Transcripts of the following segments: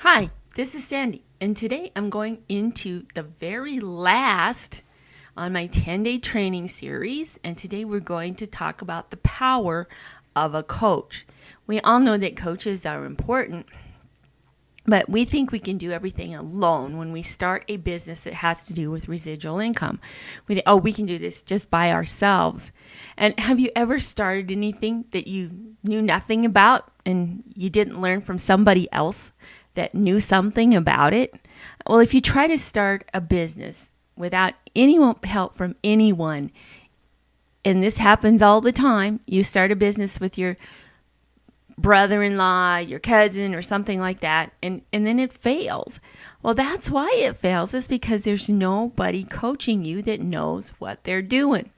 Hi, this is Sandy, and today I'm going into the very last on my 10-day training series, and today we're going to talk about the power of a coach. We all know that coaches are important, but we think we can do everything alone when we start a business that has to do with residual income. We think, we can do this just by ourselves. And have you ever started anything that you knew nothing about and you didn't learn from somebody else that knew something about it? Well, if you try to start a business without any help from anyone, and this happens all the time, you start a business with your brother-in-law, your cousin, or something like that, and then it fails. Well, that's why it fails, is because there's nobody coaching you that knows what they're doing.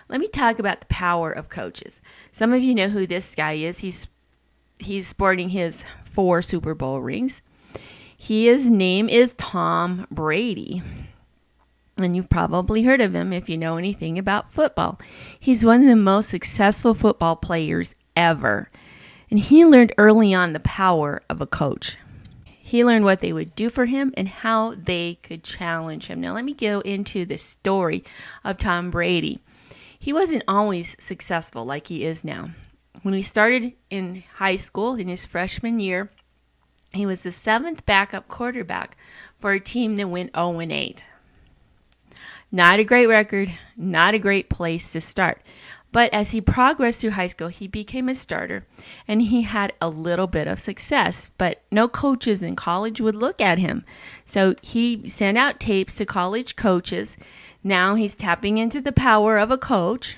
Let me talk about the power of coaches. Some of you know who this guy is. He's sporting his 4 Super Bowl rings. His name is Tom Brady. And you've probably heard of him if you know anything about football. He's one of the most successful football players ever. And he learned early on the power of a coach. He learned what they would do for him and how they could challenge him. Now, let me go into the story of Tom Brady. He wasn't always successful like he is now. When he started in high school, in his freshman year, he was the 7th backup quarterback for a team that went 0-8. Not a great record, not a great place to start. But as he progressed through high school, he became a starter, and he had a little bit of success. But no coaches in college would look at him. So he sent out tapes to college coaches. Now he's tapping into the power of a coach.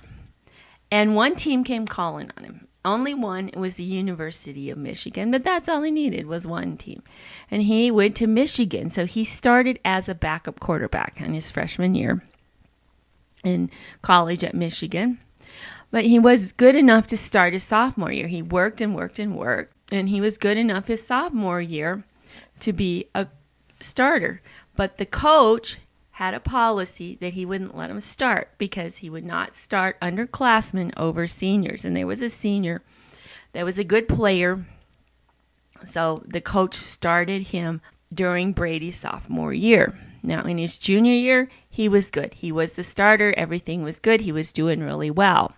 And one team came calling on him. Only one. It was the University of Michigan, but that's all he needed was one team. And he went to Michigan. So he started as a backup quarterback in his freshman year in college at Michigan. But he was good enough to start his sophomore year. He worked and worked and worked, and he was good enough his sophomore year to be a starter. But the coach had a policy that he wouldn't let him start because he would not start underclassmen over seniors. And there was a senior that was a good player, so the coach started him during Brady's sophomore year. Now, in his junior year, he was good. He was the starter. Everything was good. He was doing really well.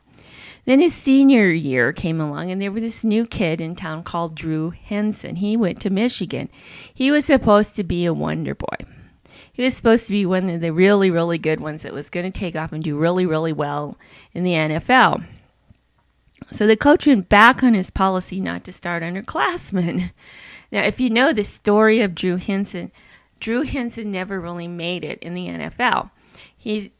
Then his senior year came along, and there was this new kid in town called Drew Henson. He went to Michigan. He was supposed to be a wonder boy. He was supposed to be one of the really, really good ones that was going to take off and do really, really well in the NFL. So the coach went back on his policy not to start underclassmen. Now, if you know the story of Drew Henson never really made it in the NFL. He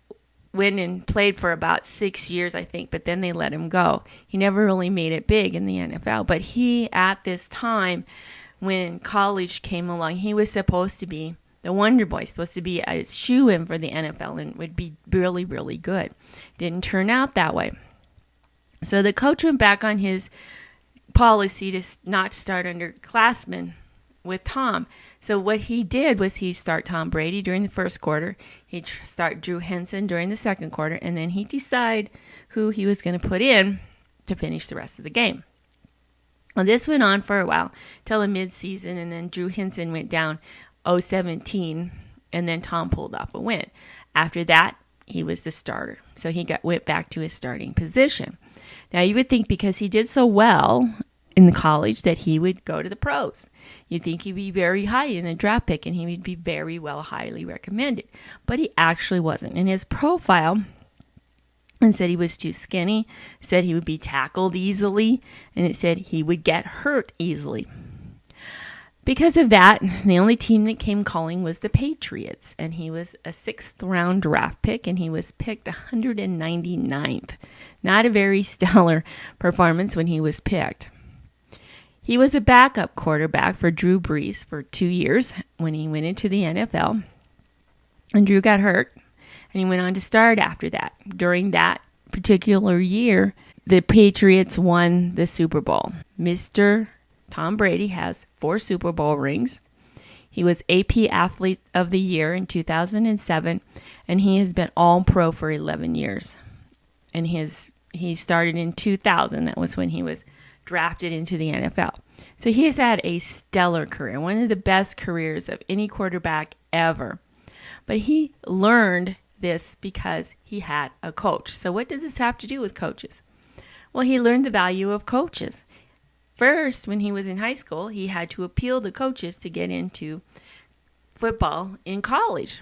went and played for about 6 years, I think, but then they let him go. He never really made it big in the NFL. But he, at this time, when college came along, he was supposed to be the wonder boy, supposed to be a shoo-in for the NFL and would be really, really good. Didn't turn out that way. So the coach went back on his policy to not start underclassmen with Tom. So what he did was he'd start Tom Brady during the first quarter, he'd start Drew Henson during the second quarter, and then he'd decide who he was going to put in to finish the rest of the game. Well, this went on for a while till the midseason, and then Drew Henson went down 0-17, and then Tom pulled off a win. After that, he was the starter, so he went back to his starting position. Now, you would think because he did so well in the college that he would go to the pros. You'd think he'd be very high in the draft pick and he would be very well highly recommended. But he actually wasn't. In his profile, and said he was too skinny, said he would be tackled easily, and it said he would get hurt easily. Because of that, the only team that came calling was the Patriots, and he was a 6th-round draft pick, and he was picked 199th. Not a very stellar performance when he was picked. He was a backup quarterback for Drew Brees for 2 years when he went into the NFL. And Drew got hurt, and he went on to start after that. During that particular year, the Patriots won the Super Bowl. Mr. Tom Brady has 4 Super Bowl rings. He was AP Athlete of the Year in 2007, and he has been All-Pro for 11 years. And he started in 2000. That was when he was drafted into the NFL. So he has had a stellar career, one of the best careers of any quarterback ever. But he learned this because he had a coach. So what does this have to do with coaches? Well, he learned the value of coaches. First, when he was in high school, he had to appeal to coaches to get into football in college.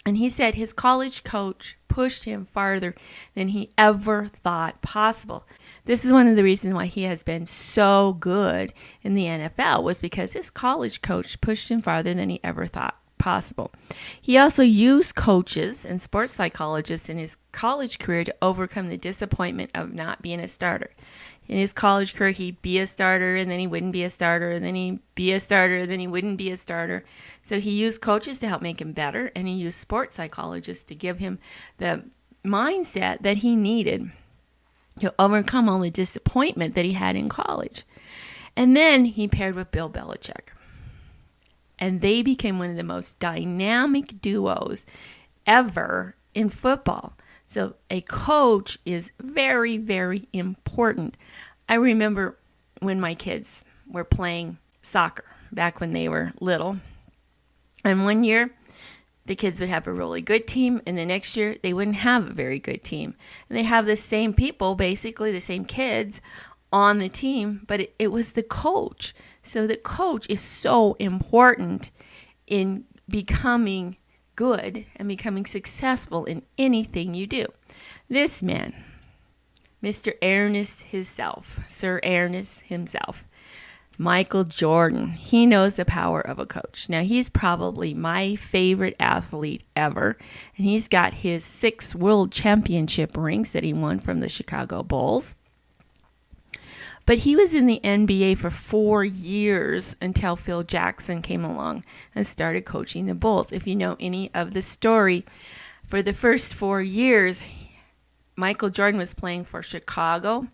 And he said his college coach pushed him farther than he ever thought possible. This is one of the reasons why he has been so good in the NFL, was because his college coach pushed him farther than he ever thought possible. He also used coaches and sports psychologists in his college career to overcome the disappointment of not being a starter. In his college career, he'd be a starter, and then he wouldn't be a starter, and then he'd be a starter, and then he wouldn't be a starter. So he used coaches to help make him better, and he used sports psychologists to give him the mindset that he needed to overcome all the disappointment that he had in college. And then he paired with Bill Belichick. And they became one of the most dynamic duos ever in football. So a coach is very, very important. I remember when my kids were playing soccer back when they were little. And one year, the kids would have a really good team, and the next year, they wouldn't have a very good team. And they have the same people, basically the same kids on the team, but it was the coach. So the coach is so important in becoming good and becoming successful in anything you do. This man, Mr. Ernest himself, Sir Ernest himself, Michael Jordan, he knows the power of a coach. Now, he's probably my favorite athlete ever, and he's got his 6 world championship rings that he won from the Chicago Bulls. But he was in the NBA for 4 years until Phil Jackson came along and started coaching the Bulls. If you know any of the story, for the first 4 years, Michael Jordan was playing for Chicago,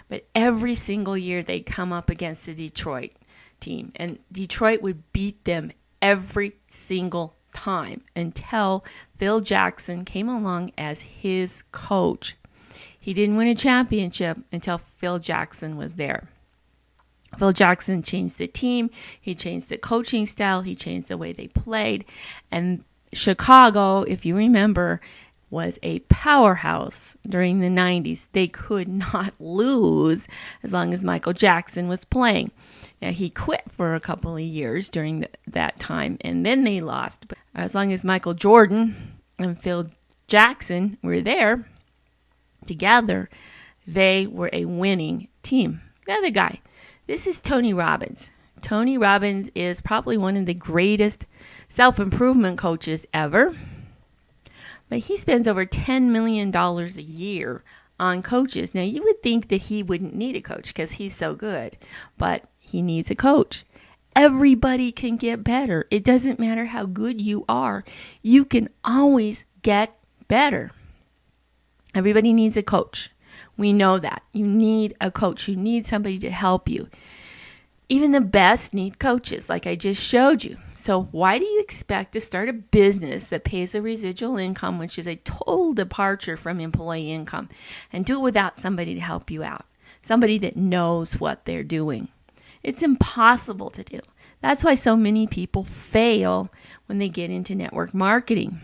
but every single year they'd come up against the Detroit team, and Detroit would beat them every single time until Phil Jackson came along as his coach. He didn't win a championship until Phil Jackson was there. Phil Jackson changed the team. He changed the coaching style. He changed the way they played. And Chicago, if you remember, was a powerhouse during the 90s. They could not lose as long as Michael Jackson was playing. Now, he quit for a couple of years during that time, and then they lost. But as long as Michael Jordan and Phil Jackson were there together, they were a winning team. Another guy, this is Tony Robbins. Tony Robbins is probably one of the greatest self-improvement coaches ever. But he spends over $10 million a year on coaches. Now, you would think that he wouldn't need a coach because he's so good, but he needs a coach. Everybody can get better. It doesn't matter how good you are. You can always get better. Everybody needs a coach. We know that. You need a coach. You need somebody to help you. Even the best need coaches, like I just showed you. So why do you expect to start a business that pays a residual income, which is a total departure from employee income, and do it without somebody to help you out, somebody that knows what they're doing? It's impossible to do. That's why so many people fail when they get into network marketing.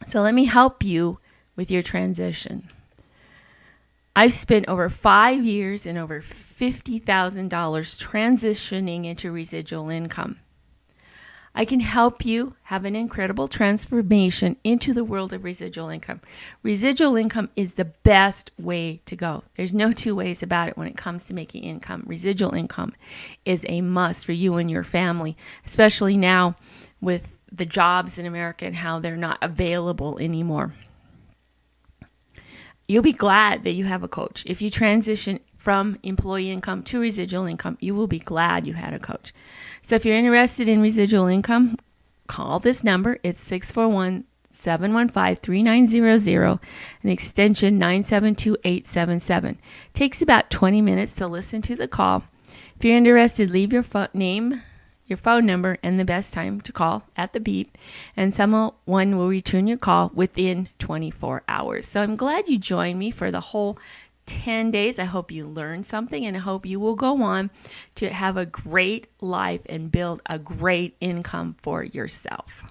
So let me help you with your transition. I've spent over 5 years and over $50,000 transitioning into residual income. I can help you have an incredible transformation into the world of residual income. Residual income is the best way to go. There's no two ways about it when it comes to making income. Residual income is a must for you and your family, especially now with the jobs in America and how they're not available anymore. You'll be glad that you have a coach. If you transition from employee income to residual income, you will be glad you had a coach. So if you're interested in residual income, call this number. It's 641-715-3900 and extension 972877. Takes about 20 minutes to listen to the call. If you're interested, leave your name, your phone number, and the best time to call at the beep, and someone will return your call within 24 hours. So I'm glad you joined me for the whole 10 days. I hope you learned something, and I hope you will go on to have a great life and build a great income for yourself.